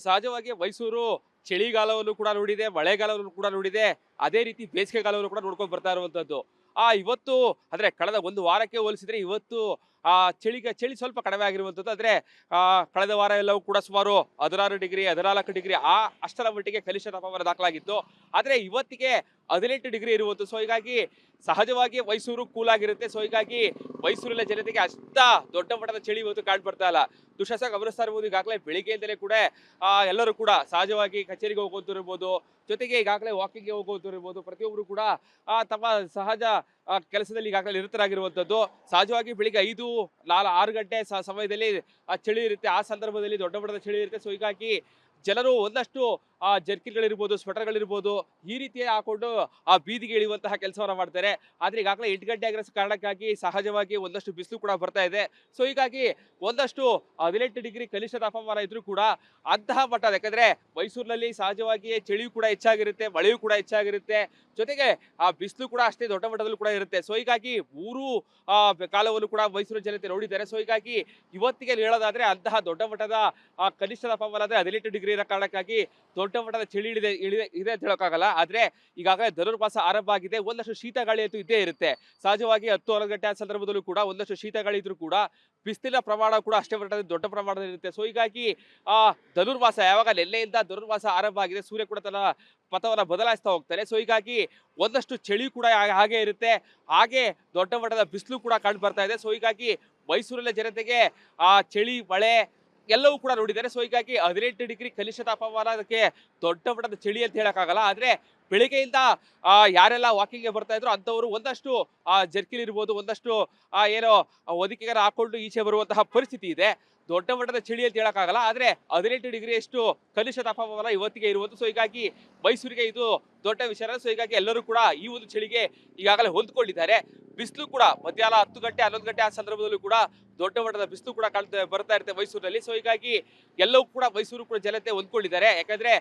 ಸಹಜವಾಗಿ ಮೈಸೂರು ಚಳಿಗಾಲವನ್ನು ಕೂಡ ನೋಡಿದೆ, ಮಳೆಗಾಲವನ್ನು ಕೂಡ ನೋಡಿದೆ. ಅದೇ ರೀತಿ ಬೇಸಿಗೆಗಾಲವನ್ನು ಕೂಡ ನೋಡ್ಕೊಂಡು ಬರ್ತಾ ಇರುವಂತದ್ದು. ಇವತ್ತು ಅಂದ್ರೆ ಕಳೆದ ಒಂದು ವಾರಕ್ಕೆ ಹೋಲಿಸಿದ್ರೆ ಇವತ್ತು ಚಳಿ ಸ್ವಲ್ಪ ಕಡಿಮೆ ಆಗಿರುವಂತದ್ದು. ಆದ್ರೆ ಕಳೆದ ವಾರ ಎಲ್ಲವೂ ಕೂಡ ಸುಮಾರು 16 ಡಿಗ್ರಿ 14 ಡಿಗ್ರಿ ಅಷ್ಟರ ಮಟ್ಟಿಗೆ ಕನಿಷ್ಠ ತಾಪಮಾನ ದಾಖಲಾಗಿತ್ತು. ಆದ್ರೆ ಇವತ್ತಿಗೆ 18 ಡಿಗ್ರಿ ಇರುವಂತದ್ದು. ಸೊ ಹೀಗಾಗಿ ಸಹಜವಾಗಿ ಮೈಸೂರು ಕೂಲ್ ಆಗಿರುತ್ತೆ. ಸೊ ಹೀಗಾಗಿ ಮೈಸೂರಿನ ಜನತೆಗೆ ಅಷ್ಟ ದೊಡ್ಡ ಮಟ್ಟದ ಚಳಿ ಇವತ್ತು ಕಾಣ್ ಬರ್ತಾ ಇಲ್ಲ. ದುಶ್ಯಾಸ ಗಮನಿಸ್ತಾ ಇರ್ಬೋದು, ಈಗಾಗಲೇ ಬೆಳಿಗ್ಗೆಯಿಂದಲೇ ಕೂಡ ಎಲ್ಲರೂ ಕೂಡ ಸಹಜವಾಗಿ ಕಚೇರಿಗೆ ಹೋಗುವಂತಿರ್ಬೋದು, ಜೊತೆಗೆ ಈಗಾಗಲೇ ವಾಕಿಂಗ್ಗೆ ಹೋಗುವಂತಿರ್ಬೋದು, ಪ್ರತಿಯೊಬ್ಬರು ಕೂಡ ತಮ್ಮ ಸಹಜ ಕೆಲಸದಲ್ಲಿ ಈಗಾಗಲೇ ನಿರತರಾಗಿರುವಂತದ್ದು. ಸಹಜವಾಗಿ ಬೆಳಿಗ್ಗೆ 5-6 ಗಂಟೆ ಸಮಯದಲ್ಲಿ ಚಳಿ ಇರುತ್ತೆ. ಆ ಸಂದರ್ಭದಲ್ಲಿ ದೊಡ್ಡ ಮಟ್ಟದ ಚಳಿ ಇರುತ್ತೆ. ಸೊ ಹೀಗಾಗಿ ಜನರು ಒಂದಷ್ಟು ಜರ್ಕಿನ್ಗಳಿರ್ಬೋದು, ಸ್ವೆಟರ್ಗಳಿರ್ಬೋದು, ಈ ರೀತಿಯ ಹಾಕೊಂಡು ಬೀದಿಗೆ ಇಳಿಯುವಂತಹ ಕೆಲಸವನ್ನ ಮಾಡ್ತಾರೆ. ಆದ್ರೆ ಈಗಾಗಲೇ 8 ಗಂಟೆ ಆಗಿರೋ ಕಾರಣಕ್ಕಾಗಿ ಸಹಜವಾಗಿ ಒಂದಷ್ಟು ಬಿಸಿಲು ಕೂಡ ಬರ್ತಾ ಇದೆ. ಸೊ ಹೀಗಾಗಿ ಒಂದಷ್ಟು 18 ಡಿಗ್ರಿ ಕನಿಷ್ಠ ತಾಪಮಾನ ಇದ್ರೂ ಕೂಡ ಅಂತಹ ಮಟ್ಟ, ಯಾಕಂದ್ರೆ ಮೈಸೂರಿನಲ್ಲಿ ಸಹಜವಾಗಿ ಚಳಿಯೂ ಕೂಡ ಹೆಚ್ಚಾಗಿರುತ್ತೆ, ಮಳೆಯೂ ಕೂಡ ಹೆಚ್ಚಾಗಿರುತ್ತೆ, ಜೊತೆಗೆ ಬಿಸಿಲು ಕೂಡ ಅಷ್ಟೇ ದೊಡ್ಡ ಮಟ್ಟದಲ್ಲೂ ಕೂಡ ಇರುತ್ತೆ. ಸೊ ಹೀಗಾಗಿ ಮೂರು ಕಾಲವನ್ನು ಕೂಡ ಮೈಸೂರು ಜನತೆ ನೋಡಿದ್ದಾರೆ. ಸೊ ಹೀಗಾಗಿ ಇವತ್ತಿಗೆ ಹೇಳೋದಾದ್ರೆ ಅಂತಹ ದೊಡ್ಡ ಮಟ್ಟದ ಕನಿಷ್ಠ ತಾಪಮಾನ ಅಂದ್ರೆ 18 ಡಿಗ್ರಿ ಇರೋ ಕಾರಣಕ್ಕಾಗಿ ದೊಡ್ಡ ಮಟ್ಟದ ಚಳಿ ಇದೆ ಅಂತ ಹೇಳೋಕ್ಕಾಗಲ್ಲ. ಆದ್ರೆ ಈಗಾಗಲೇ ಧನುರ್ಮಾಸ ಆರಂಭ ಆಗಿದೆ. ಒಂದಷ್ಟು ಶೀತ ಗಾಳಿ ಅಂತೂ ಇದ್ದೇ ಇರುತ್ತೆ. ಸಹಜವಾಗಿ 10-11 ಗಂಟೆ ಸಂದರ್ಭದಲ್ಲೂ ಕೂಡ ಒಂದಷ್ಟು ಶೀತ ಗಾಳಿ ಇದ್ರೂ ಕೂಡ ಬಿಸಿಲಿನ ಪ್ರಮಾಣ ಕೂಡ ಅಷ್ಟೇ ಮಟ್ಟದಲ್ಲಿ ದೊಡ್ಡ ಪ್ರಮಾಣದಲ್ಲಿ ಇರುತ್ತೆ. ಸೊ ಹೀಗಾಗಿ ಧನುರ್ಮಾಸ ಯಾವಾಗ ನೆನ್ನೆಯಿಂದ ಧನುರ್ಮಾಸ ಆರಂಭ ಆಗಿದೆ, ಸೂರ್ಯ ಕೂಡ ತನ್ನ ಪಥವನ್ನ ಬದಲಾಯಿಸ್ತಾ ಹೋಗ್ತಾರೆ. ಸೊ ಹೀಗಾಗಿ ಒಂದಷ್ಟು ಚಳಿ ಕೂಡ ಹಾಗೆ ಇರುತ್ತೆ, ಹಾಗೆ ದೊಡ್ಡ ಮಟ್ಟದ ಬಿಸಿಲು ಕೂಡ ಕಂಡು ಬರ್ತಾ ಇದೆ. ಸೊ ಹೀಗಾಗಿ ಮೈಸೂರಿನ ಜನತೆಗೆ ಚಳಿ ಮಳೆ ಎಲ್ಲವೂ ಕೂಡ ನೋಡಿದ್ದಾರೆ. ಸೊ ಹೀಗಾಗಿ 18 ಡಿಗ್ರಿ ಕನಿಷ್ಠ ತಾಪಮಾನ ಅದಕ್ಕೆ ದೊಡ್ಡ ಮಟ್ಟದ ಚಳಿ ಅಂತ ಹೇಳಕ್ಕಾಗಲ್ಲ. ಆದ್ರೆ ಬೆಳಿಗ್ಗೆಯಿಂದ ಯಾರೆಲ್ಲ ವಾಕಿಂಗ್ಗೆ ಬರ್ತಾ ಇದ್ರು ಅಂತವರು ಒಂದಷ್ಟು ಜರ್ಕಿನ್ ಇರ್ಬೋದು, ಒಂದಷ್ಟು ಏನೋ ಹೊದಿಕೆಗಾರ ಹಾಕೊಂಡು ಈಚೆ ಬರುವಂತಹ ಪರಿಸ್ಥಿತಿ ಇದೆ. ದೊಡ್ಡ ಮಟ್ಟದ ಚಳಿ ಅಂತ ಹೇಳಕ್ಕಾಗಲ್ಲ. ಆದ್ರೆ 18 ಡಿಗ್ರಿ ಅಷ್ಟು ಕನಿಷ್ಠ ತಾಪಮಾನ ಇವತ್ತಿಗೆ ಇರುವುದು. ಸೊ ಹೀಗಾಗಿ ಮೈಸೂರಿಗೆ ಇದು ದೊಡ್ಡ ವಿಚಾರ. ಸೊ ಹೀಗಾಗಿ ಎಲ್ಲರೂ ಕೂಡ ಈ ಒಂದು ಚಳಿಗೆ ಈಗಾಗಲೇ ಹೊಂದ್ಕೊಂಡಿದ್ದಾರೆ. ಬಿಸಿಲು ಕೂಡ ಮಧ್ಯಾಹ್ನ 10 ಗಂಟೆ 11 ಗಂಟೆ ಸಂದರ್ಭದಲ್ಲೂ ಕೂಡ ದೊಡ್ಡ ಮಟ್ಟದ ಬಿಸಿಲು ಕೂಡ ಬರ್ತಾ ಇರುತ್ತೆ ಮೈಸೂರಿನಲ್ಲಿ. ಸೊ ಹೀಗಾಗಿ ಎಲ್ಲವೂ ಕೂಡ ಮೈಸೂರು ಕೂಡ ಜನತೆ ಹೊಂದ್ಕೊಂಡಿದ್ದಾರೆ. ಯಾಕಂದ್ರೆ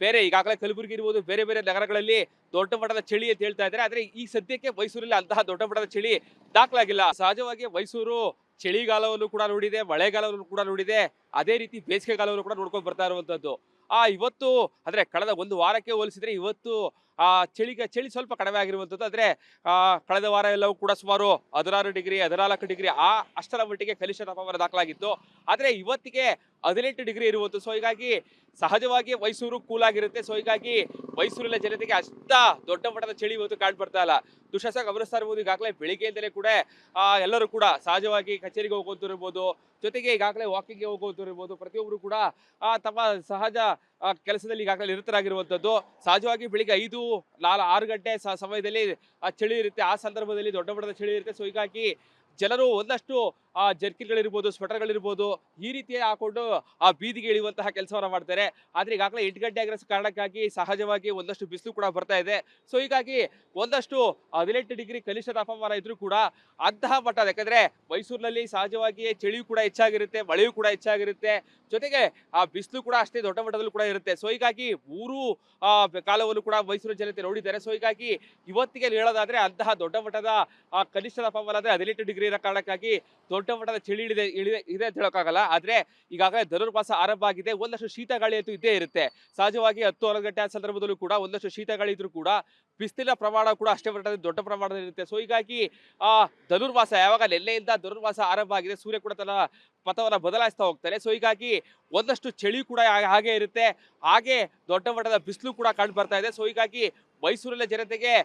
ಬೇರೆ ಈಗಾಗಲೇ ಕಲಬುರಗಿ ಇರ್ಬೋದು, ಬೇರೆ ಬೇರೆ ನಗರಗಳಲ್ಲಿ ದೊಡ್ಡ ಮಟ್ಟದ ಚಳಿ ಅಂತ ಹೇಳ್ತಾ ಇದ್ದಾರೆ. ಆದ್ರೆ ಈ ಸದ್ಯಕ್ಕೆ ಮೈಸೂರಲ್ಲಿ ಅಂತಹ ದೊಡ್ಡ ಮಟ್ಟದ ಚಳಿ ದಾಖಲಾಗಿಲ್ಲ. ಸಹಜವಾಗಿ ಮೈಸೂರು ಚಳಿಗಾಲವನ್ನು ಕೂಡ ನೋಡಿದೆ, ಮಳೆಗಾಲವನ್ನು ಕೂಡ ನೋಡಿದೆ, ಅದೇ ರೀತಿ ಬೇಸಿಗೆಗಾಲವನ್ನು ಕೂಡ ನೋಡ್ಕೊಂಡು ಬರ್ತಾ ಇರುವಂತದ್ದು. ಇವತ್ತು ಅಂದ್ರೆ ಕಳೆದ ಒಂದು ವಾರಕ್ಕೆ ಹೋಲಿಸಿದ್ರೆ ಇವತ್ತು ಚಳಿ ಸ್ವಲ್ಪ ಕಡಿಮೆ ಆಗಿರುವಂತದ್ದು. ಆದ್ರೆ ಕಳೆದ ವಾರ ಎಲ್ಲವೂ ಕೂಡ ಸುಮಾರು 16 ಡಿಗ್ರಿ 14 ಡಿಗ್ರಿ ಅಷ್ಟರ ಮಟ್ಟಿಗೆ ಕನಿಷ್ಠ ತಾಪಮಾನ ದಾಖಲಾಗಿತ್ತು. ಆದ್ರೆ ಇವತ್ತಿಗೆ 18 ಡಿಗ್ರಿ ಇರುವಂತದ್ದು. ಸೊ ಹೀಗಾಗಿ ಸಹಜವಾಗಿ ಮೈಸೂರು ಕೂಲ್ ಆಗಿರುತ್ತೆ. ಸೊ ಹೀಗಾಗಿ ಮೈಸೂರಿನ ಜನತೆಗೆ ಅಷ್ಟ ದೊಡ್ಡ ಮಟ್ಟದ ಚಳಿ ಇವತ್ತು ಕಾಣ್ ಬರ್ತಾ ಇಲ್ಲ. ದುಶ್ಯಾಸ ಗಮನಿಸ್ತಾ ಇರ್ಬೋದು, ಈಗಾಗಲೇ ಬೆಳಿಗ್ಗೆಯಿಂದಲೇ ಕೂಡ ಎಲ್ಲರೂ ಕೂಡ ಸಹಜವಾಗಿ ಕಚೇರಿಗೆ ಹೋಗುವಂತಿರ್ಬೋದು, ಜೊತೆಗೆ ಈಗಾಗಲೇ ವಾಕಿಂಗ್ಗೆ ಹೋಗುವಂತಿರ್ಬೋದು, ಪ್ರತಿಯೊಬ್ಬರು ಕೂಡ ತಮ್ಮ ಸಹಜ ಕೆಲಸದಲ್ಲಿ ಈಗಾಗಲೇ ನಿರತರಾಗಿರುವಂತದ್ದು. ಸಹಜವಾಗಿ ಬೆಳಿಗ್ಗೆ 5-6 ಗಂಟೆ ಸಮಯದಲ್ಲಿ ಚಳಿ ಇರುತ್ತೆ. ಆ ಸಂದರ್ಭದಲ್ಲಿ ದೊಡ್ಡ ಮಟ್ಟದ ಚಳಿ ಇರುತ್ತೆ. ಸೊ ಹೀಗಾಗಿ ಜನರು ಒಂದಷ್ಟು ಜರ್ಕಿನ್ಗಳಿರ್ಬೋದು, ಸ್ವೆಟರ್ಗಳಿರ್ಬೋದು, ಈ ರೀತಿಯ ಹಾಕೊಂಡು ಬೀದಿಗೆ ಇಳಿಯುವಂತಹ ಕೆಲಸವನ್ನ ಮಾಡ್ತಾರೆ. ಆದ್ರೆ ಈಗಾಗಲೇ 8 ಗಂಟೆ ಆಗಿರೋ ಕಾರಣಕ್ಕಾಗಿ ಸಹಜವಾಗಿ ಒಂದಷ್ಟು ಬಿಸಿಲು ಕೂಡ ಬರ್ತಾ ಇದೆ. ಸೊ ಹೀಗಾಗಿ ಒಂದಷ್ಟು 18 ಡಿಗ್ರಿ ಕನಿಷ್ಠ ತಾಪಮಾನ ಇದ್ರೂ ಕೂಡ ಅಂತಹ ಮಟ್ಟ, ಯಾಕಂದ್ರೆ ಮೈಸೂರಿನಲ್ಲಿ ಸಹಜವಾಗಿ ಚಳಿಯೂ ಕೂಡ ಹೆಚ್ಚಾಗಿರುತ್ತೆ, ಮಳೆಯೂ ಕೂಡ ಹೆಚ್ಚಾಗಿರುತ್ತೆ, ಜೊತೆಗೆ ಬಿಸಿಲು ಕೂಡ ಅಷ್ಟೇ ದೊಡ್ಡ ಮಟ್ಟದಲ್ಲೂ ಕೂಡ ಇರುತ್ತೆ. ಸೊ ಹೀಗಾಗಿ ಮೂರು ಕಾಲವನ್ನು ಕೂಡ ಮೈಸೂರು ಜನತೆ ನೋಡಿದ್ದಾರೆ. ಸೊ ಹೀಗಾಗಿ ಇವತ್ತಿಗೆ ಹೇಳೋದಾದ್ರೆ ಅಂತಹ ದೊಡ್ಡ ಮಟ್ಟದ ಕನಿಷ್ಠ ತಾಪಮಾನ ಅಂದ್ರೆ 18 ಡಿಗ್ರಿ ಇರೋ ಕಾರಣಕ್ಕಾಗಿ ದೊಡ್ಡ ಮಟ್ಟದ ಚಳಿ ಇದೆ ಅಂತ ಹೇಳೋಕ್ಕಾಗಲ್ಲ. ಆದ್ರೆ ಈಗಾಗಲೇ ಧನುರ್ಮಾಸ ಆರಂಭ ಆಗಿದೆ. ಒಂದಷ್ಟು ಶೀತ ಗಾಳಿ ಅಂತೂ ಇದ್ದೇ ಇರುತ್ತೆ. ಸಹಜವಾಗಿ 10-11 ಗಂಟೆ ಸಂದರ್ಭದಲ್ಲೂ ಕೂಡ ಒಂದಷ್ಟು ಶೀತ ಗಾಳಿ ಇದ್ರೂ ಕೂಡ ಬಿಸಿಲಿನ ಪ್ರಮಾಣ ಕೂಡ ಅಷ್ಟೇ ಮಟ್ಟದಲ್ಲಿ ದೊಡ್ಡ ಪ್ರಮಾಣದಲ್ಲಿ ಇರುತ್ತೆ. ಸೊ ಹೀಗಾಗಿ ಧನುರ್ಮಾಸ ಯಾವಾಗ ನೆನ್ನೆಯಿಂದ ಧನುರ್ಮಾಸ ಆರಂಭ ಆಗಿದೆ, ಸೂರ್ಯ ಕೂಡ ತನ್ನ ಪಥವನ್ನ ಬದಲಾಯಿಸ್ತಾ ಹೋಗ್ತಾರೆ. ಸೊ ಹೀಗಾಗಿ ಒಂದಷ್ಟು ಚಳಿ ಕೂಡ ಹಾಗೆ ಇರುತ್ತೆ, ಹಾಗೆ ದೊಡ್ಡ ಮಟ್ಟದ ಬಿಸಿಲು ಕೂಡ ಕಂಡು ಬರ್ತಾ ಇದೆ. ಸೊ ಹೀಗಾಗಿ ಮೈಸೂರಿನ ಜನತೆಗೆ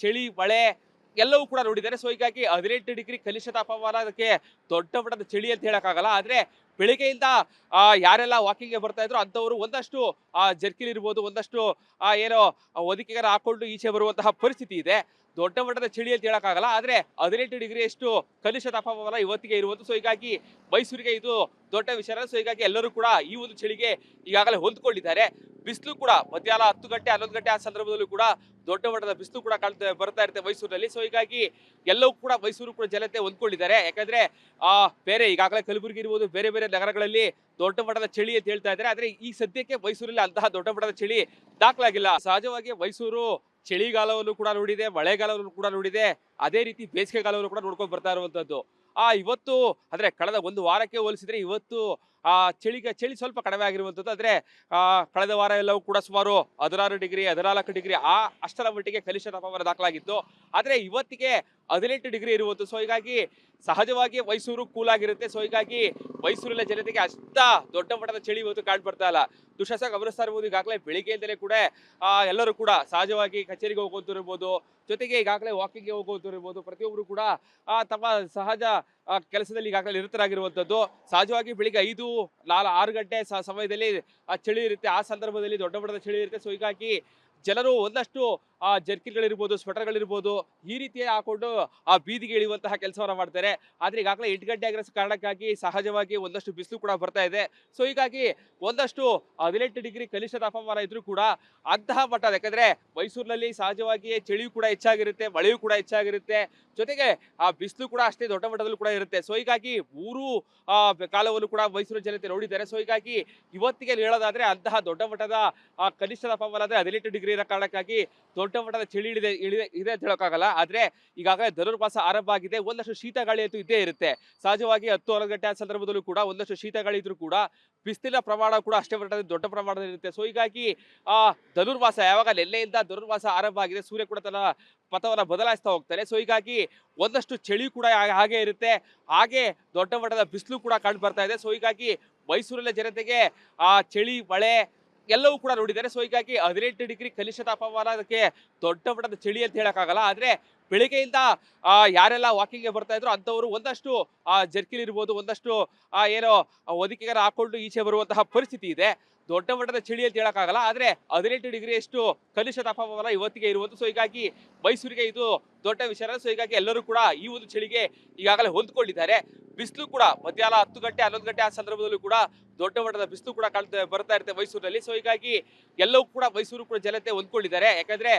ಚಳಿ ಮಳೆ ಎಲ್ಲವೂ ಕೂಡ ನೋಡಿದ್ದಾರೆ. ಸೊ ಹೀಗಾಗಿ 18 ಡಿಗ್ರಿ ಕನಿಷ್ಠ ತಾಪಮಾನ ಅದಕ್ಕೆ ದೊಡ್ಡ ಮಟ್ಟದ ಚಳಿ ಅಂತ ಹೇಳಕ್ಕಾಗಲ್ಲ. ಆದ್ರೆ ಬೆಳಿಗ್ಗೆಯಿಂದ ಯಾರೆಲ್ಲ ವಾಕಿಂಗ್ಗೆ ಬರ್ತಾ ಇದ್ರು ಅಂತವರು ಒಂದಷ್ಟು ಜರ್ಕಿನ್ ಇರ್ಬೋದು, ಒಂದಷ್ಟು ಏನೋ ಹೊದಿಕೆಗಾರ ಹಾಕೊಂಡು ಈಚೆ ಬರುವಂತಹ ಪರಿಸ್ಥಿತಿ ಇದೆ. ದೊಡ್ಡ ಮಟ್ಟದ ಚಳಿ ಅಂತ ಹೇಳಕ್ಕಾಗಲ್ಲ. ಆದ್ರೆ 18 ಡಿಗ್ರಿ ಅಷ್ಟು ಕನಿಷ್ಠ ತಾಪಮಾನ ಇವತ್ತಿಗೆ ಇರುವುದು. ಸೊ ಹೀಗಾಗಿ ಮೈಸೂರಿಗೆ ಇದು ದೊಡ್ಡ ವಿಚಾರ. ಸೊ ಹೀಗಾಗಿ ಎಲ್ಲರೂ ಕೂಡ ಈ ಒಂದು ಚಳಿಗೆ ಈಗಾಗಲೇ ಹೊಂದ್ಕೊಂಡಿದ್ದಾರೆ. ಬಿಸಿಲು ಕೂಡ ಮಧ್ಯಾಹ್ನ 10 ಗಂಟೆ 11 ಗಂಟೆ ಸಂದರ್ಭದಲ್ಲೂ ಕೂಡ ದೊಡ್ಡ ಮಟ್ಟದ ಬಿಸಿಲು ಕೂಡ ಬರ್ತಾ ಇರುತ್ತೆ ಮೈಸೂರಿನಲ್ಲಿ. ಸೊ ಹೀಗಾಗಿ ಎಲ್ಲವೂ ಕೂಡ ಮೈಸೂರು ಕೂಡ ಜನತೆ ಹೊಂದ್ಕೊಂಡಿದ್ದಾರೆ. ಯಾಕಂದ್ರೆ ಬೇರೆ ಈಗಾಗಲೇ ಕಲಬುರಗಿ ಇರ್ಬೋದು, ಬೇರೆ ಬೇರೆ ನಗರಗಳಲ್ಲಿ ದೊಡ್ಡ ಮಟ್ಟದ ಚಳಿ ಅಂತ ಹೇಳ್ತಾ ಇದ್ದಾರೆ. ಆದ್ರೆ ಈ ಸದ್ಯಕ್ಕೆ ಮೈಸೂರಲ್ಲಿ ಅಂತಹ ದೊಡ್ಡ ಮಟ್ಟದ ಚಳಿ ದಾಖಲಾಗಿಲ್ಲ. ಸಹಜವಾಗಿ ಮೈಸೂರು ಚಳಿಗಾಲವನ್ನು ಕೂಡ ನೋಡಿದೆ, ಮಳೆಗಾಲವನ್ನು ಕೂಡ ನೋಡಿದೆ, ಅದೇ ರೀತಿ ಬೇಸಿಗೆಗಾಲವನ್ನು ಕೂಡ ನೋಡ್ಕೊಂಡು ಬರ್ತಾ ಇರುವಂತದ್ದು. ಇವತ್ತು ಅಂದ್ರೆ ಕಳೆದ ಒಂದು ವಾರಕ್ಕೆ ಹೋಲಿಸಿದ್ರೆ ಇವತ್ತು ಆ ಚಳಿ ಸ್ವಲ್ಪ ಕಡಿಮೆ ಆಗಿರುವಂಥದ್ದು. ಆದರೆ ಕಳೆದ ವಾರ ಎಲ್ಲವೂ ಕೂಡ ಸುಮಾರು 16 ಡಿಗ್ರಿ 14 ಡಿಗ್ರಿ ಅಷ್ಟರ ಮಟ್ಟಿಗೆ ಕನಿಷ್ಠ ತಾಪಮಾನ ದಾಖಲಾಗಿತ್ತು. ಆದರೆ ಇವತ್ತಿಗೆ 18 ಡಿಗ್ರಿ ಇರುವಂಥದ್ದು. ಸೊ ಹೀಗಾಗಿ ಸಹಜವಾಗಿ ಮೈಸೂರು ಕೂಲ್ ಆಗಿರುತ್ತೆ. ಸೊ ಹೀಗಾಗಿ ಮೈಸೂರಿನ ಜನತೆಗೆ ಅಷ್ಟ ದೊಡ್ಡ ಮಟ್ಟದ ಚಳಿ ಇವತ್ತು ಕಾಣ್ ಬರ್ತಾ ಇಲ್ಲ. ದುಶ್ಯಾಸ ಗಮನಿಸ್ತಾ ಇರ್ಬೋದು, ಈಗಾಗಲೇ ಬೆಳಿಗ್ಗೆಯಿಂದಲೇ ಕೂಡ ಎಲ್ಲರೂ ಕೂಡ ಸಹಜವಾಗಿ ಕಚೇರಿಗೆ ಹೋಗುವಂತಿರ್ಬೋದು, ಜೊತೆಗೆ ಈಗಾಗಲೇ ವಾಕಿಂಗ್ಗೆ ಹೋಗುವಂತಿರ್ಬೋದು, ಪ್ರತಿಯೊಬ್ಬರು ಕೂಡ ತಮ್ಮ ಸಹಜ ಕೆಲಸದಲ್ಲಿ ಈಗಾಗಲೇ ನಿರತರಾಗಿರುವಂಥದ್ದು. ಸಹಜವಾಗಿ ಬೆಳಿಗ್ಗೆ 5-6 ಗಂಟೆ ಸಮಯದಲ್ಲಿ ಚಳಿ ಇರುತ್ತೆ. ಆ ಸಂದರ್ಭದಲ್ಲಿ ದೊಡ್ಡ ಮಟ್ಟದ ಚಳಿ ಇರುತ್ತೆ. ಸೊ ಹೀಗಾಗಿ ಜನರು ಒಂದಷ್ಟು ಜರ್ಕಿನ್ಗಳಿರ್ಬೋದು, ಸ್ವೆಟರ್ಗಳಿರ್ಬೋದು, ಈ ರೀತಿ ಹಾಕೊಂಡು ಬೀದಿಗೆ ಇಳಿಯುವಂತಹ ಕೆಲಸವನ್ನ ಮಾಡ್ತಾರೆ. ಆದ್ರೆ ಈಗಾಗಲೇ 8 ಗಂಟೆ ಆಗಿರೋ ಕಾರಣಕ್ಕಾಗಿ ಸಹಜವಾಗಿ ಒಂದಷ್ಟು ಬಿಸಿಲು ಕೂಡ ಬರ್ತಾ ಇದೆ. ಸೊ ಹೀಗಾಗಿ ಒಂದಷ್ಟು 18 ಡಿಗ್ರಿ ಕನಿಷ್ಠ ತಾಪಮಾನ ಇದ್ರೂ ಕೂಡ ಅಂತಹ ಮಟ್ಟ, ಯಾಕಂದ್ರೆ ಮೈಸೂರಿನಲ್ಲಿ ಸಹಜವಾಗಿ ಚಳಿಯೂ ಕೂಡ ಹೆಚ್ಚಾಗಿರುತ್ತೆ, ಮಳೆಯೂ ಕೂಡ ಹೆಚ್ಚಾಗಿರುತ್ತೆ, ಜೊತೆಗೆ ಬಿಸಿಲು ಕೂಡ ಅಷ್ಟೇ ದೊಡ್ಡ ಮಟ್ಟದಲ್ಲೂ ಕೂಡ ಇರುತ್ತೆ. ಸೊ ಹೀಗಾಗಿ ಮೂರು ಕಾಲವನ್ನು ಕೂಡ ಮೈಸೂರು ಜನತೆ ನೋಡಿದ್ದಾರೆ. ಸೊ ಹೀಗಾಗಿ ಇವತ್ತಿಗೆ ಹೇಳೋದಾದ್ರೆ ಅಂತಹ ದೊಡ್ಡ ಮಟ್ಟದ ಕನಿಷ್ಠ ತಾಪಮಾನ ಅಂದ್ರೆ 18 ಡಿಗ್ರಿ ಇರೋ ಕಾರಣಕ್ಕಾಗಿ ದೊಡ್ಡ ಮಟ್ಟದ ಚಳಿ ಇದೆ ಅಂತ ಹೇಳೋಕ್ಕಾಗಲ್ಲ. ಆದ್ರೆ ಈಗಾಗಲೇ ಧನುರ್ಮಾಸ ಆರಂಭ ಆಗಿದೆ. ಒಂದಷ್ಟು ಶೀತ ಗಾಳಿ ಅಂತೂ ಇದ್ದೇ ಇರುತ್ತೆ. ಸಹಜವಾಗಿ 10-11 ಗಂಟೆ ಆ ಸಂದರ್ಭದಲ್ಲೂ ಕೂಡ ಒಂದಷ್ಟು ಶೀತ ಗಾಳಿ ಇದ್ರೂ ಕೂಡ ಬಿಸಿಲಿನ ಪ್ರಮಾಣ ಕೂಡ ಅಷ್ಟೇ ಮಟ್ಟದ ದೊಡ್ಡ ಪ್ರಮಾಣದಲ್ಲಿ ಇರುತ್ತೆ. ಸೊ ಹೀಗಾಗಿ ಧನುರ್ಮಾಸ ಯಾವಾಗ ನೆನ್ನೆಯಿಂದ ಧನುರ್ಮಾಸ ಆರಂಭ ಆಗಿದೆ, ಸೂರ್ಯ ಕೂಡ ತನ್ನ ಪಥವನ್ನ ಬದಲಾಯಿಸ್ತಾ ಹೋಗ್ತಾರೆ. ಸೊ ಹೀಗಾಗಿ ಒಂದಷ್ಟು ಚಳಿ ಕೂಡ ಹಾಗೆ ಇರುತ್ತೆ, ಹಾಗೆ ದೊಡ್ಡ ಮಟ್ಟದ ಬಿಸಿಲು ಕೂಡ ಕಂಡು ಬರ್ತಾ ಇದೆ. ಸೊ ಹೀಗಾಗಿ ಮೈಸೂರಿನ ಜನತೆಗೆ ಚಳಿ ಮಳೆ ಎಲ್ಲವೂ ಕೂಡ ನೋಡಿದ್ದಾರೆ. ಸೊ ಹೀಗಾಗಿ 18 ಡಿಗ್ರಿ ಕನಿಷ್ಠ ತಾಪಮಾನ, ಅದಕ್ಕೆ ದೊಡ್ಡ ಮಟ್ಟದ ಚಳಿ ಅಂತ ಹೇಳಕ್ಕಾಗಲ್ಲ. ಆದ್ರೆ ಬೆಳಿಗ್ಗೆಯಿಂದ ಯಾರೆಲ್ಲ ವಾಕಿಂಗ್ಗೆ ಬರ್ತಾ ಇದ್ರು ಅಂಥವ್ರು ಒಂದಷ್ಟು ಜರ್ಕಿನ್ ಇರ್ಬೋದು, ಒಂದಷ್ಟು ಏನೋ ಹೊದಿಕೆಗಾರ ಹಾಕೊಂಡು ಈಚೆ ಬರುವಂತಹ ಪರಿಸ್ಥಿತಿ ಇದೆ. ದೊಡ್ಡ ಮಟ್ಟದ ಚಳಿ ಅಂತ ಹೇಳಕ್ಕಾಗಲ್ಲ. ಆದ್ರೆ 18 ಡಿಗ್ರಿ ಅಷ್ಟು ಕನಿಷ್ಠ ತಾಪಮಾನ ಇವತ್ತಿಗೆ ಇರುವುದು. ಸೊ ಹೀಗಾಗಿ ಮೈಸೂರಿಗೆ ಇದು ದೊಡ್ಡ ವಿಷಯ. ಸೊ ಹೀಗಾಗಿ ಎಲ್ಲರೂ ಕೂಡ ಈ ಒಂದು ಚಳಿಗೆ ಈಗಾಗಲೇ ಹೊಂದ್ಕೊಂಡಿದ್ದಾರೆ. ಬಿಸಿಲು ಕೂಡ ಮಧ್ಯಾಹ್ನ 10 ಗಂಟೆ 11 ಗಂಟೆ ಆ ಸಂದರ್ಭದಲ್ಲೂ ಕೂಡ ದೊಡ್ಡ ಮಟ್ಟದ ಬಿಸಿಲು ಕೂಡ ಬರ್ತಾ ಇರುತ್ತೆ ಮೈಸೂರಿನಲ್ಲಿ. ಸೊ ಹೀಗಾಗಿ ಎಲ್ಲವೂ ಕೂಡ ಮೈಸೂರು ಕೂಡ ಜನತೆ ಹೊಂದ್ಕೊಂಡಿದ್ದಾರೆ. ಯಾಕಂದ್ರೆ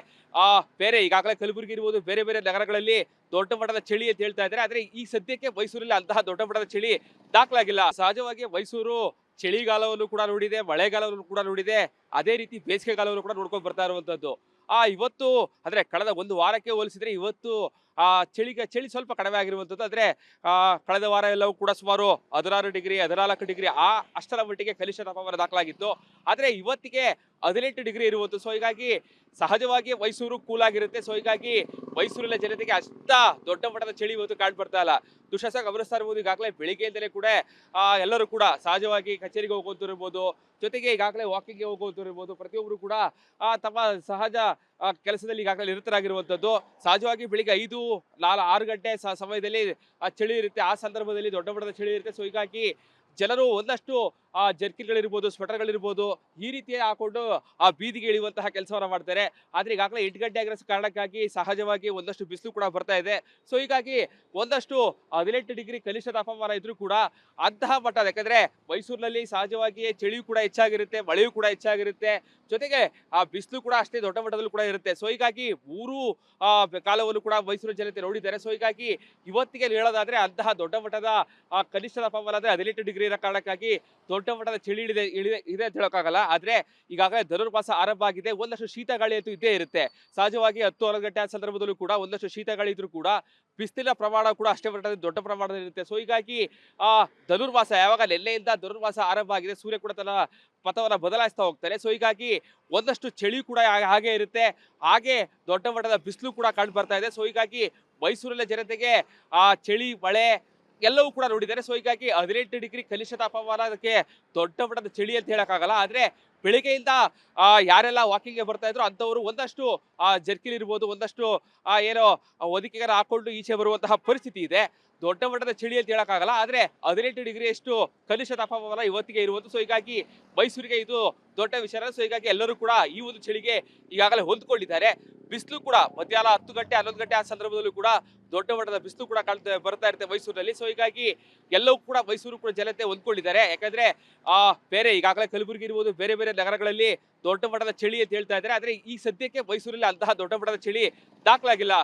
ಬೇರೆ ಈಗಾಗಲೇ ಕಲಬುರಗಿ ಇರ್ಬೋದು, ಬೇರೆ ಬೇರೆ ನಗರಗಳಲ್ಲಿ ದೊಡ್ಡ ಮಟ್ಟದ ಚಳಿ ಅಂತ ಹೇಳ್ತಾ ಇದ್ದಾರೆ. ಆದ್ರೆ ಈ ಸದ್ಯಕ್ಕೆ ಮೈಸೂರಲ್ಲಿ ಅಂತಹ ದೊಡ್ಡ ಮಟ್ಟದ ಚಳಿ ದಾಖಲಾಗಿಲ್ಲ. ಸಹಜವಾಗಿ ಮೈಸೂರು ಚಳಿಗಾಲವನ್ನು ಕೂಡ ನೋಡಿದೆ, ಮಳೆಗಾಲವನ್ನು ಕೂಡ ನೋಡಿದೆ, ಅದೇ ರೀತಿ ಬೇಸಿಗೆಗಾಲವನ್ನು ಕೂಡ ನೋಡ್ಕೊಂಡು ಬರ್ತಾ ಇರುವಂತದ್ದು. ಇವತ್ತು ಅಂದ್ರೆ ಕಳೆದ ಒಂದು ವಾರಕ್ಕೆ ಹೋಲಿಸಿದ್ರೆ ಇವತ್ತು ಚಳಿ ಸ್ವಲ್ಪ ಕಡಿಮೆ ಆಗಿರುವಂಥದ್ದು. ಆದ್ರೆ ಕಳೆದ ವಾರ ಎಲ್ಲವೂ ಕೂಡ ಸುಮಾರು 16 ಡಿಗ್ರಿ 14 ಡಿಗ್ರಿ ಅಷ್ಟರ ಮಟ್ಟಿಗೆ ಕನಿಷ್ಠ ತಾಪಮಾನ ದಾಖಲಾಗಿತ್ತು. ಆದ್ರೆ ಇವತ್ತಿಗೆ 18 ಡಿಗ್ರಿ ಇರುವಂಥದ್ದು. ಸೊ ಹೀಗಾಗಿ ಸಹಜವಾಗಿ ಮೈಸೂರು ಕೂಲ್ ಆಗಿರುತ್ತೆ. ಸೊ ಹೀಗಾಗಿ ಮೈಸೂರಿನ ಜನತೆಗೆ ಅಷ್ಟ ದೊಡ್ಡ ಮಟ್ಟದ ಚಳಿ ಇವತ್ತು ಕಾಣ್ ಬರ್ತಾ ಇಲ್ಲ. ದುಶ್ಯಾಸ ಗಮನಿಸ್ತಾ ಇರ್ಬೋದು, ಈಗಾಗಲೇ ಬೆಳಿಗ್ಗೆಯಿಂದಲೇ ಕೂಡ ಎಲ್ಲರೂ ಕೂಡ ಸಹಜವಾಗಿ ಕಚೇರಿಗೆ ಹೋಗುವಂತಿರ್ಬೋದು, ಜೊತೆಗೆ ಈಗಾಗಲೇ ವಾಕಿಂಗ್ಗೆ ಹೋಗುವಂತಿರ್ಬೋದು, ಪ್ರತಿಯೊಬ್ಬರು ಕೂಡ ತಮ್ಮ ಸಹಜ ಕೆಲಸದಲ್ಲಿ ಈಗಾಗಲೇ ನಿರತರಾಗಿರುವಂಥದ್ದು. ಸಹಜವಾಗಿ ಬೆಳಿಗ್ಗೆ 5-6 ಗಂಟೆ ಸಮಯದಲ್ಲಿ ಚಳಿ ಇರುತ್ತೆ. ಆ ಸಂದರ್ಭದಲ್ಲಿ ದೊಡ್ಡ ಮಟ್ಟದ ಚಳಿ ಇರುತ್ತೆ. ಸೊ ಹೀಗಾಗಿ ಜನರು ಒಂದಷ್ಟು ಜರ್ಕಿನ್ಗಳಿರ್ಬೋದು, ಸ್ವೆಟರ್ಗಳಿರ್ಬೋದು, ಈ ರೀತಿ ಹಾಕೊಂಡು ಬೀದಿಗೆ ಇಳಿಯುವಂತಹ ಕೆಲಸವನ್ನ ಮಾಡ್ತಾರೆ. ಆದ್ರೆ ಈಗಾಗಲೇ 8 ಗಂಟೆ ಆಗಿರೋ ಕಾರಣಕ್ಕಾಗಿ ಸಹಜವಾಗಿ ಒಂದಷ್ಟು ಬಿಸಿಲು ಕೂಡ ಬರ್ತಾ ಇದೆ. ಸೊ ಹೀಗಾಗಿ ಒಂದಷ್ಟು 18 ಡಿಗ್ರಿ ಕನಿಷ್ಠ ತಾಪಮಾನ ಇದ್ರೂ ಕೂಡ ಅಂತಹ ಮಟ್ಟ, ಯಾಕಂದ್ರೆ ಮೈಸೂರಿನಲ್ಲಿ ಸಹಜವಾಗಿ ಚಳಿಯೂ ಕೂಡ ಹೆಚ್ಚಾಗಿರುತ್ತೆ, ಮಳೆಯೂ ಕೂಡ ಹೆಚ್ಚಾಗಿರುತ್ತೆ, ಜೊತೆಗೆ ಬಿಸಿಲು ಕೂಡ ಅಷ್ಟೇ ದೊಡ್ಡ ಮಟ್ಟದಲ್ಲೂ ಕೂಡ ಇರುತ್ತೆ. ಸೊ ಹೀಗಾಗಿ ಮೂರು ಕಾಲವನ್ನು ಕೂಡ ಮೈಸೂರು ಜನತೆ ನೋಡಿದ್ದಾರೆ. ಸೊ ಹೀಗಾಗಿ ಇವತ್ತಿಗೆ ಹೇಳೋದಾದ್ರೆ ಅಂತಹ ದೊಡ್ಡ ಮಟ್ಟದ ಕನಿಷ್ಠ ತಾಪಮಾನ ಅಂದ್ರೆ 18 ಡಿಗ್ರಿ ಇರೋ ಕಾರಣಕ್ಕಾಗಿ ದೊಡ್ಡ ಮಟ್ಟದ ಚಳಿ ಇದೆ ಅಂತ ಹೇಳೋಕ್ಕಾಗಲ್ಲ. ಆದ್ರೆ ಈಗಾಗಲೇ ಧನುರ್ಮಾಸ ಆರಂಭ ಆಗಿದೆ. ಒಂದಷ್ಟು ಶೀತ ಗಾಳಿ ಅಂತೂ ಇದ್ದೇ ಇರುತ್ತೆ. ಸಹಜವಾಗಿ 10-11 ಗಂಟೆ ಆ ಸಂದರ್ಭದಲ್ಲೂ ಕೂಡ ಒಂದಷ್ಟು ಶೀತ ಗಾಳಿ ಇದ್ರೂ ಕೂಡ ಬಿಸಿಲಿನ ಪ್ರಮಾಣ ಕೂಡ ಅಷ್ಟೇ ಮಟ್ಟದ ದೊಡ್ಡ ಪ್ರಮಾಣದಲ್ಲಿ ಇರುತ್ತೆ. ಸೊ ಹೀಗಾಗಿ ಧನುರ್ಮಾಸ ಯಾವಾಗ ನೆನ್ನೆಯಿಂದ ಧನುರ್ಮಾಸ ಆರಂಭ ಆಗಿದೆ, ಸೂರ್ಯ ಕೂಡ ತನ್ನ ಪಥವನ್ನ ಬದಲಾಯಿಸ್ತಾ ಹೋಗ್ತಾರೆ. ಸೊ ಹೀಗಾಗಿ ಒಂದಷ್ಟು ಚಳಿ ಕೂಡ ಹಾಗೆ ಇರುತ್ತೆ, ಹಾಗೆ ದೊಡ್ಡ ಮಟ್ಟದ ಬಿಸಿಲು ಕೂಡ ಕಂಡು ಬರ್ತಾ ಇದೆ. ಸೊ ಹೀಗಾಗಿ ಮೈಸೂರಿನ ಜನತೆಗೆ ಚಳಿ ಮಳೆ ಎಲ್ಲವೂ ಕೂಡ ನೋಡಿದ್ದಾರೆ. ಸೊ ಹೀಗಾಗಿ 18 ಡಿಗ್ರಿ ಕನಿಷ್ಠ ತಾಪಮಾನ, ಅದಕ್ಕೆ ದೊಡ್ಡ ಮಟ್ಟದ ಚಳಿ ಅಂತ ಹೇಳಕ್ಕಾಗಲ್ಲ. ಆದ್ರೆ ಬೆಳಿಗ್ಗೆಯಿಂದ ಯಾರೆಲ್ಲ ವಾಕಿಂಗ್ಗೆ ಬರ್ತಾ ಇದ್ರು ಅಂಥವ್ರು ಒಂದಷ್ಟು ಜರ್ಕಿನ್ ಇರ್ಬೋದು, ಒಂದಷ್ಟು ಏನೋ ಹೊದಿಕೆಗಾರ ಹಾಕೊಂಡು ಈಚೆ ಬರುವಂತಹ ಪರಿಸ್ಥಿತಿ ಇದೆ. ದೊಡ್ಡ ಮಟ್ಟದ ಚಳಿ ಅಂತ ಹೇಳಕ್ಕಾಗಲ್ಲ. ಆದ್ರೆ 18 ಡಿಗ್ರಿ ಅಷ್ಟು ಕನಿಷ್ಠ ತಾಪಮಾನ ಇವತ್ತಿಗೆ ಇರುವುದು. ಸೊ ಹೀಗಾಗಿ ಮೈಸೂರಿಗೆ ಇದು ದೊಡ್ಡ ವಿಷಯ. ಸೊ ಹೀಗಾಗಿ ಎಲ್ಲರೂ ಕೂಡ ಈ ಒಂದು ಚಳಿಗೆ ಈಗಾಗಲೇ ಹೊಂದ್ಕೊಂಡಿದ್ದಾರೆ. ಬಿಸಿಲು ಕೂಡ ಮಧ್ಯಾಹ್ನ 10 ಗಂಟೆ 11 ಗಂಟೆ ಆ ಸಂದರ್ಭದಲ್ಲೂ ಕೂಡ ದೊಡ್ಡ ಮಟ್ಟದ ಬಿಸಿಲು ಕೂಡ ಬರ್ತಾ ಇರುತ್ತೆ ಮೈಸೂರಿನಲ್ಲಿ. ಸೊ ಹೀಗಾಗಿ ಎಲ್ಲವೂ ಕೂಡ ಮೈಸೂರು ಕೂಡ ಜನತೆ ಹೊಂದ್ಕೊಂಡಿದ್ದಾರೆ. ಯಾಕಂದ್ರೆ ಬೇರೆ ಈಗಾಗಲೇ ಕಲಬುರಗಿ ಇರ್ಬೋದು, ಬೇರೆ ಬೇರೆ ನಗರಗಳಲ್ಲಿ ದೊಡ್ಡ ಮಟ್ಟದ ಚಳಿ ಅಂತ ಹೇಳ್ತಾ ಇದ್ದಾರೆ. ಆದ್ರೆ ಈ ಸದ್ಯಕ್ಕೆ ಮೈಸೂರಲ್ಲಿ ಅಂತಹ ದೊಡ್ಡ ಮಟ್ಟದ ಚಳಿ ದಾಖಲಾಗಿಲ್ಲ.